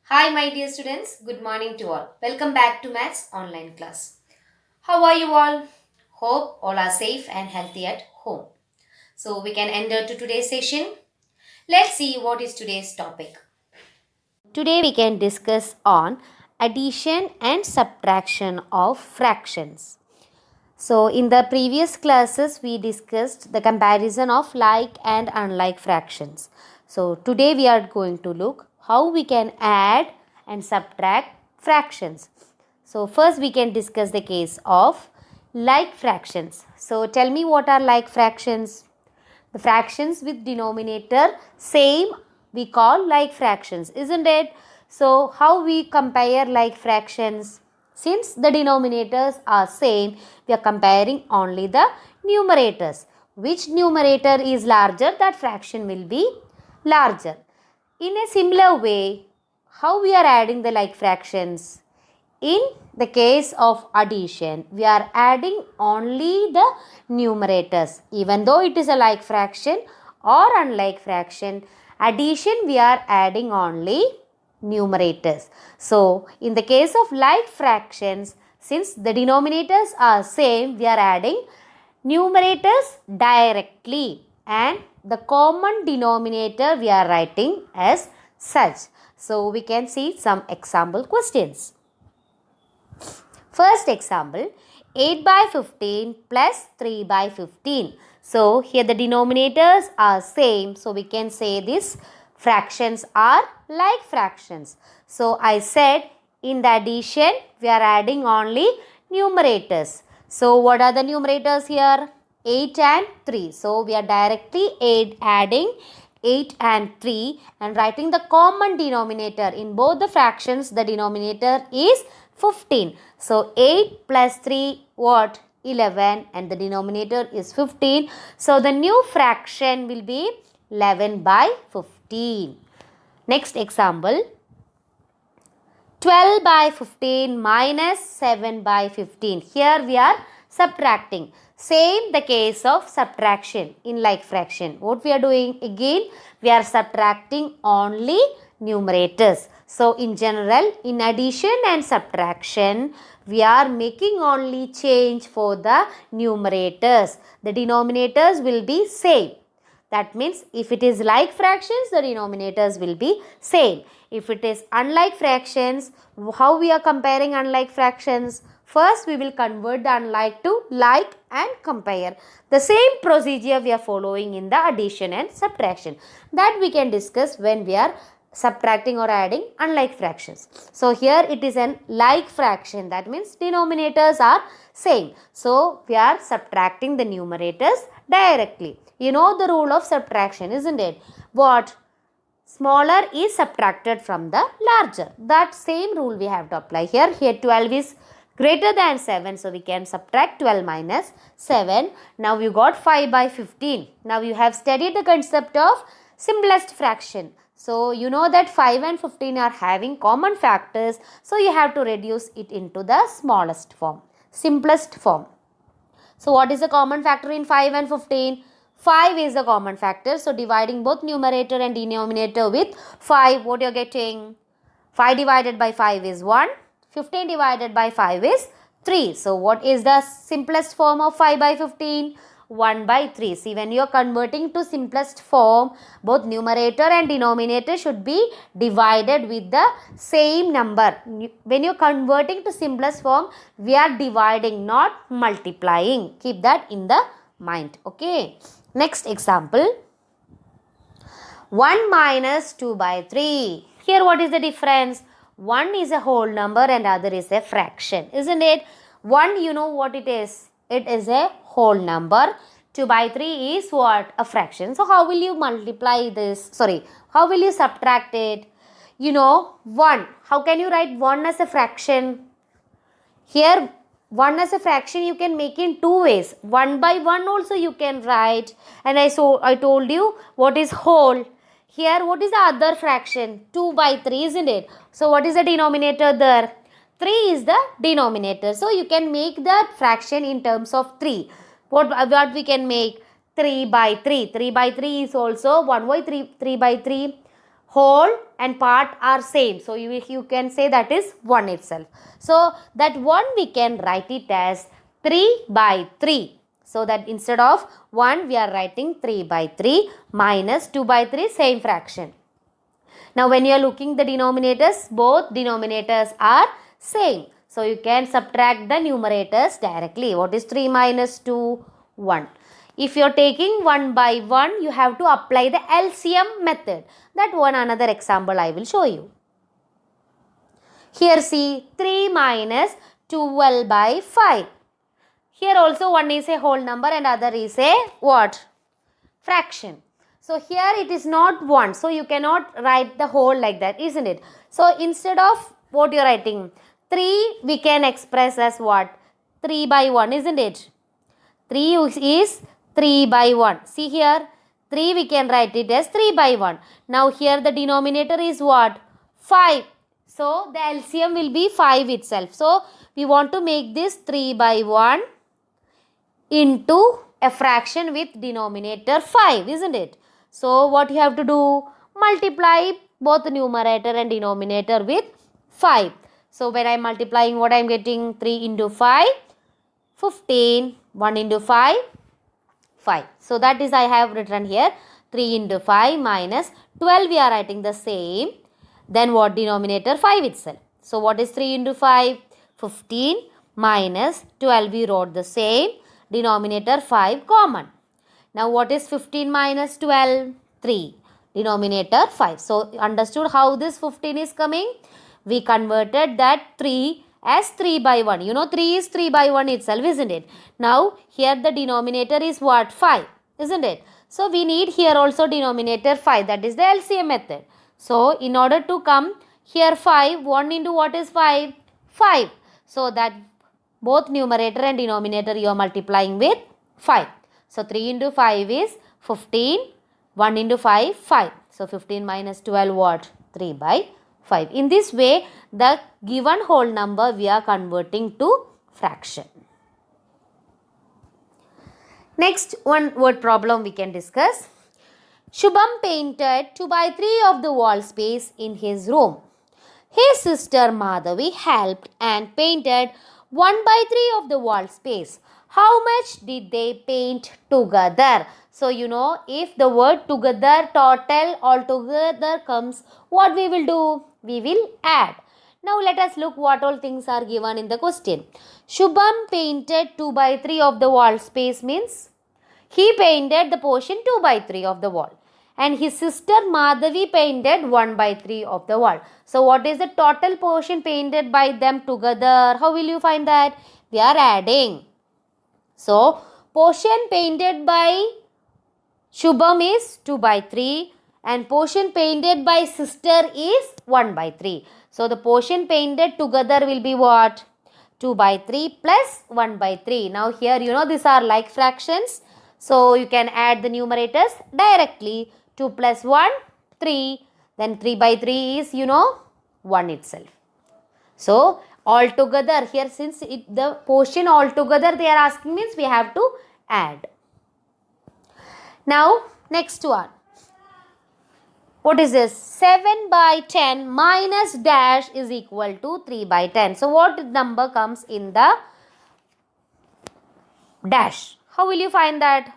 Hi, my dear students. Good morning to all. Welcome back to Maths online class. How are you all? Hope all are safe and healthy at home. So, we can enter to today's session. Let's see what is today's topic. Today, we can discuss on addition and subtraction of fractions. So, in the previous classes, we discussed the comparison of like and unlike fractions. So, today we are going to look how we can add and subtract fractions. So, first we can discuss the case of like fractions. So, tell me what are like fractions? The fractions with denominator same we call like fractions, isn't it? So, how we compare like fractions? Since the denominators are same, we are comparing only the numerators. Which numerator is larger, that fraction will be larger. In a similar way, how we are adding the like fractions? In the case of addition, we are adding only the numerators. Even though it is a like fraction or unlike fraction, addition we are adding only numerators. So, in the case of like fractions, since the denominators are same, we are adding numerators directly and the common denominator we are writing as such. So, we can see some example questions. First example, 8 by 15 plus 3 by 15. So, here the denominators are same. So, we can say these fractions are like fractions. So, I said in the addition, we are adding only numerators. So, what are the numerators here? 8 and 3. So, we are directly adding 8 and 3 and writing the common denominator. In both the fractions, the denominator is 15. So, 8 plus 3 what? 11 and the denominator is 15. So, the new fraction will be 11 by 15. Next example. 12 by 15 minus 7 by 15. Here we are subtracting. Same the case of subtraction in like fraction. What we are doing again? We are subtracting only numerators. So, in general, in addition and subtraction, we are making only change for the numerators. The denominators will be same. That means if it is like fractions, the denominators will be same. If it is unlike fractions, how we are comparing unlike fractions? First, we will convert the unlike to like and compare. The same procedure we are following in the addition and subtraction. That we can discuss when we are subtracting or adding unlike fractions. So, here it is an like fraction. That means denominators are same. So, we are subtracting the numerators directly. You know the rule of subtraction, isn't it? What? Smaller is subtracted from the larger. That same rule we have to apply here. Here 12 is greater than 7. So, we can subtract 12 minus 7. Now, you got 5 by 15. Now, you have studied the concept of simplest fraction. So, you know that 5 and 15 are having common factors. So, you have to reduce it into the smallest form, simplest form. So, what is the common factor in 5 and 15? 5 is the common factor. So, dividing both numerator and denominator with 5, what you are getting? 5 divided by 5 is 1. 15 divided by 5 is 3. So, what is the simplest form of 5 by 15? 1 by 3. See, when you are converting to simplest form, both numerator and denominator should be divided with the same number. When you are converting to simplest form, we are dividing, not multiplying. Keep that in the mind. Okay. Next example. 1 minus 2 by 3. Here what is the difference? 1 is a whole number and other is a fraction, isn't it? 1, you know what it is? It is a whole number. 2 by 3 is what? A fraction. So, how will you multiply this? Sorry, how will you subtract it? You know, 1. How can you write 1 as a fraction? Here 1 as a fraction you can make in two ways. 1 by 1 also you can write, and I told you what is whole. Here what is the other fraction? 2 by 3, isn't it? So what is the denominator there? 3 is the denominator. So you can make that fraction in terms of 3. What we can make? 3 by 3. 3 by 3 is also 1 by 3 by 3 whole and part are same. So you can say that is 1 itself. So that 1 we can write it as 3 by 3. So that instead of 1 we are writing 3 by 3 minus 2 by 3 same fraction. Now when you are looking the denominators, both denominators are same. So you can subtract the numerators directly. What is 3 minus 2? 1. If you are taking 1 by 1, you have to apply the LCM method. That one another example I will show you. Here see 3 minus 12 by 5. Here also one is a whole number and other is a what? Fraction. So here it is not 1. So you cannot write the whole like that, isn't it? So instead of what you are writing, 3 we can express as what? 3 by 1, isn't it? 3 is 3 by 1. See here, 3 we can write it as 3 by 1. Now here the denominator is what? 5. So the LCM will be 5 itself. So we want to make this 3 by 1 into a fraction with denominator 5, isn't it? So what you have to do? Multiply both numerator and denominator with 5. So when I am multiplying, what I am getting? 3 into 5, 15, 1 into 5, 5. So that is I have written here 3 into 5 minus 12 we are writing the same. Then what? Denominator 5 itself. So what is 3 into 5? 15 minus 12 we wrote the same. Denominator 5 common. Now what is 15 minus 12? 3. Denominator 5. So understood how this 15 is coming? We converted that 3 as 3 by 1. You know 3 is 3 by 1 itself, isn't it? Now here the denominator is what? 5, isn't it? So we need here also denominator 5. That is the LCM method. So in order to come here 5, 1 into what is 5? 5. So that both numerator and denominator you are multiplying with 5. So 3 into 5 is 15. 1 into 5, 5. So 15 minus 12 what? 3 by 5. In this way, the given whole number we are converting to fraction. Next one word problem we can discuss. Shubham painted 2 by 3 of the wall space in his room. His sister Madhavi helped and painted 1 by 3 of the wall space. How much did they paint together? So you know, if the word together, total, all together comes, what we will do? We will add. Now let us look what all things are given in the question. Shubham painted 2 by 3 of the wall space means he painted the portion 2 by 3 of the wall. And his sister Madhavi painted 1 by 3 of the wall. So what is the total portion painted by them together? How will you find that? We are adding. So portion painted by Shubham is 2 by 3 and portion painted by sister is 1 by 3. So the portion painted together will be what? 2 by 3 plus 1 by 3. Now here you know these are like fractions. So you can add the numerators directly. 2 plus 1, 3. Then 3 by 3 is you know 1 itself. So altogether here since the portion altogether they are asking means we have to add. Now next one. What is this? 7 by 10 minus dash is equal to 3 by 10. So what number comes in the dash? How will you find that?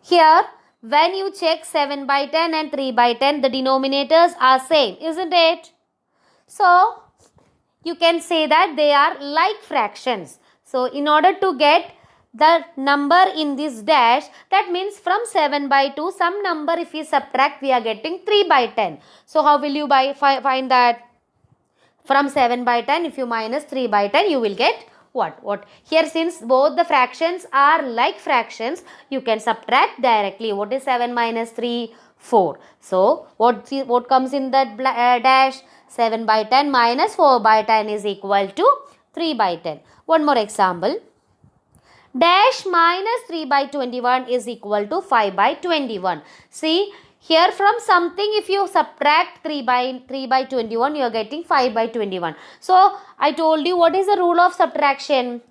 Here when you check 7 by 10 and 3 by 10 the denominators are same, isn't it? So you can say that they are like fractions. So in order to get the number in this dash, that means from 7 by 2 some number if we subtract we are getting 3 by 10. So how will you find that? From 7 by 10 if you minus 3 by 10 you will get what? Here since both the fractions are like fractions you can subtract directly. What is 7 minus 3? 4. So what comes in that dash? 7 by 10 minus 4 by 10 is equal to 3 by 10. One more example. Dash minus 3 by 21 is equal to 5 by 21. See here from something if you subtract 3 by 21 you are getting 5 by 21. So I told you what is the rule of subtraction.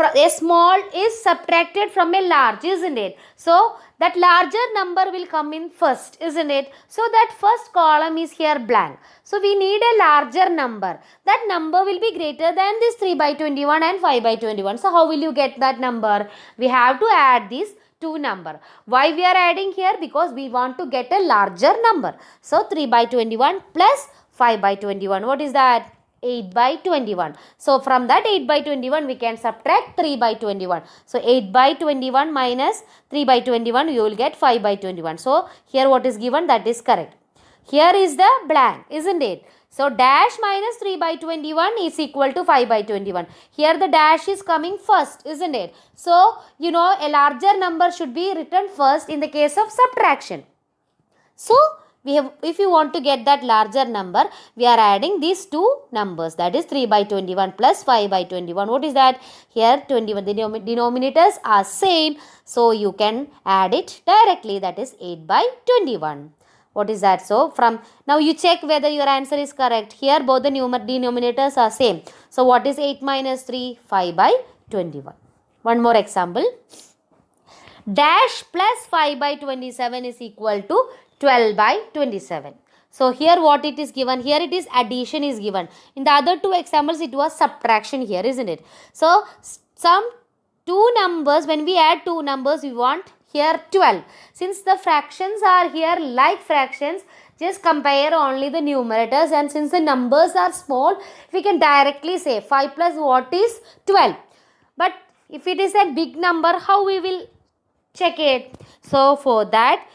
a small is subtracted from a large, isn't it? So that larger number will come in first, isn't it? So that first column is here blank. So we need a larger number. That number will be greater than this 3 by 21 and 5 by 21. So how will you get that number? We have to add these two number. Why we are adding here? Because we want to get a larger number. So 3 by 21 plus 5 by 21. What is that? 8 by 21. So from that 8 by 21 we can subtract 3 by 21. So 8 by 21 minus 3 by 21 you will get 5 by 21. So here what is given, that is correct. Here is the blank, isn't it? So dash minus 3 by 21 is equal to 5 by 21. Here the dash is coming first, isn't it? So you know a larger number should be written first in the case of subtraction. So we have, if you want to get that larger number, we are adding these two numbers, that is 3 by 21 plus 5 by 21. What is that? Here 21, the denominators are same, so you can add it directly, that is 8 by 21. What is that? So from now you check whether your answer is correct. Here both the denominators are same. So what is 8 minus 3? 5 by 21. One more example. Dash plus 5 by 27 is equal to 12 by 27. So here what it is given? Here it is addition is given. In the other two examples it was subtraction here, isn't it? So some two numbers, when we add two numbers we want here 12. Since the fractions are here like fractions, just compare only the numerators, and since the numbers are small we can directly say 5 plus what is 12. But if it is a big number, how we will check it? So for that,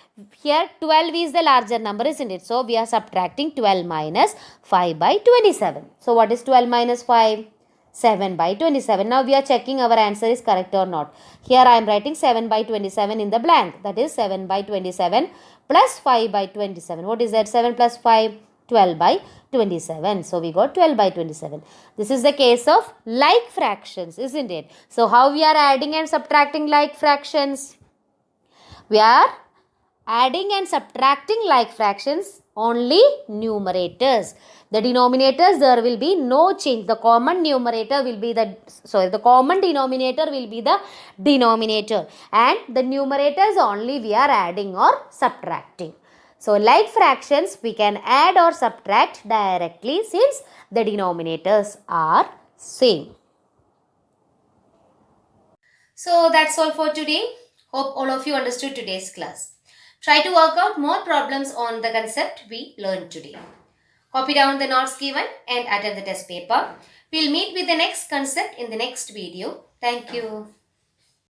here 12 is the larger number, isn't it? So we are subtracting 12 minus 5 by 27. So what is 12 minus 5? 7 by 27. Now we are checking our answer is correct or not. Here I am writing 7 by 27 in the blank. That is 7 by 27 plus 5 by 27. What is that? 7 plus 5? 12 by 27. So we got 12 by 27. This is the case of like fractions, isn't it? So how we are adding and subtracting like fractions? We are adding and subtracting like fractions only numerators. The denominators, there will be no change. The common numerator will be the common denominator will be the denominator, and the numerators only we are adding or subtracting. So like fractions we can add or subtract directly since the denominators are same. So that's all for today. Hope all of you understood today's class. Try to work out more problems on the concept we learned today. Copy down the notes given and attend the test paper. We'll meet with the next concept in the next video. Thank you.